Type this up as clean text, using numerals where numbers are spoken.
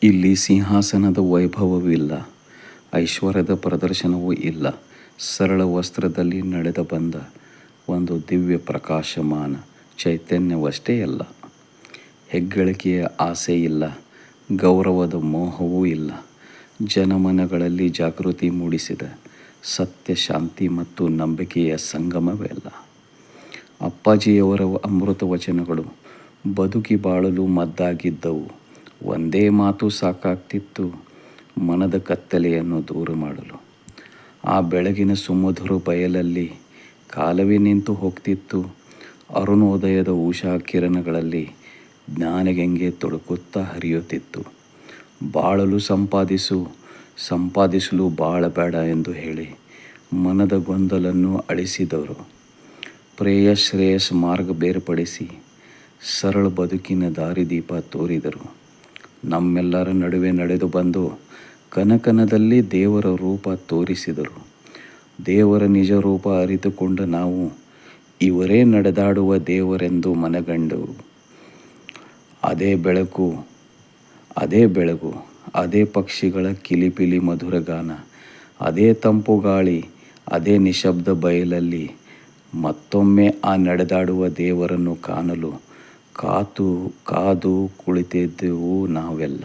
ಇಲ್ಲಿ ಸಿಂಹಾಸನದ ವೈಭವವಿಲ್ಲ, ಐಶ್ವರ್ಯದ ಪ್ರದರ್ಶನವೂ ಇಲ್ಲ. ಸರಳ ವಸ್ತ್ರದಲ್ಲಿ ನಡೆದ ಬಂದ ಒಂದು ದಿವ್ಯ ಪ್ರಕಾಶಮಾನ ಚೈತನ್ಯವಷ್ಟೇ ಅಲ್ಲ. ಹೆಗ್ಗಳಿಕೆಯ ಆಸೆ ಇಲ್ಲ, ಗೌರವದ ಮೋಹವೂ ಇಲ್ಲ. ಜನಮನಗಳಲ್ಲಿ ಜಾಗೃತಿ ಮೂಡಿಸಿದ ಸತ್ಯ, ಶಾಂತಿ ಮತ್ತು ನಂಬಿಕೆಯ ಸಂಗಮವೇ ಅಲ್ಲ. ಅಪ್ಪಾಜಿಯವರ ಅಮೃತ ವಚನಗಳು ಬದುಕಿ ಬಾಳಲು ಮದ್ದಾಗಿದ್ದವು. ಒಂದೇ ಮಾತು ಸಾಕಾಗ್ತಿತ್ತು ಮನದ ಕತ್ತಲೆಯನ್ನು ದೂರ ಮಾಡಲು. ಆ ಬೆಳಗಿನ ಸುಮಧುರ ಬಯಲಲ್ಲಿ ಕಾಲವೇ ನಿಂತು ಹೋಗ್ತಿತ್ತು. ಅರುಣೋದಯದ ಉಷಾ ಕಿರಣಗಳಲ್ಲಿ ಜ್ಞಾನಗಂಗೆ ತೊಡಕುತ್ತಾ ಹರಿಯುತ್ತಿತ್ತು. ಬಾಳಲು ಸಂಪಾದಿಸಲು ಬಾಳಬೇಡ ಎಂದು ಹೇಳಿ ಮನದ ಗೊಂದಲನ್ನು ಅಳಿಸಿದವರು. ಶ್ರೇಯಸ್ ಮಾರ್ಗ ಬೇರ್ಪಡಿಸಿ ಸರಳ ಬದುಕಿನ ದಾರಿದೀಪ ತೋರಿದರು. ನಮ್ಮೆಲ್ಲರ ನಡುವೆ ನಡೆದು ಬಂದು ಕನಕನದಲ್ಲಿ ದೇವರ ರೂಪ ತೋರಿಸಿದರು. ದೇವರ ನಿಜ ರೂಪ ಅರಿತುಕೊಂಡ ನಾವು ಇವರೇ ನಡೆದಾಡುವ ದೇವರೆಂದು ಮನಗಂಡೆವು. ಅದೇ ಬೆಳಕು, ಅದೇ ಪಕ್ಷಿಗಳ ಕಿಲಿಪಿಲಿ ಮಧುರ ಗಾನ, ಅದೇ ತಂಪು ಗಾಳಿ, ಅದೇ ನಿಶಬ್ದ ಬಯಲಲ್ಲಿ ಮತ್ತೊಮ್ಮೆ ಆ ನಡೆದಾಡುವ ದೇವರನ್ನು ಕಾಣಲು ಕಾದು ಕುಳಿತಿದ್ದೆವು ನಾವೆಲ್ಲ.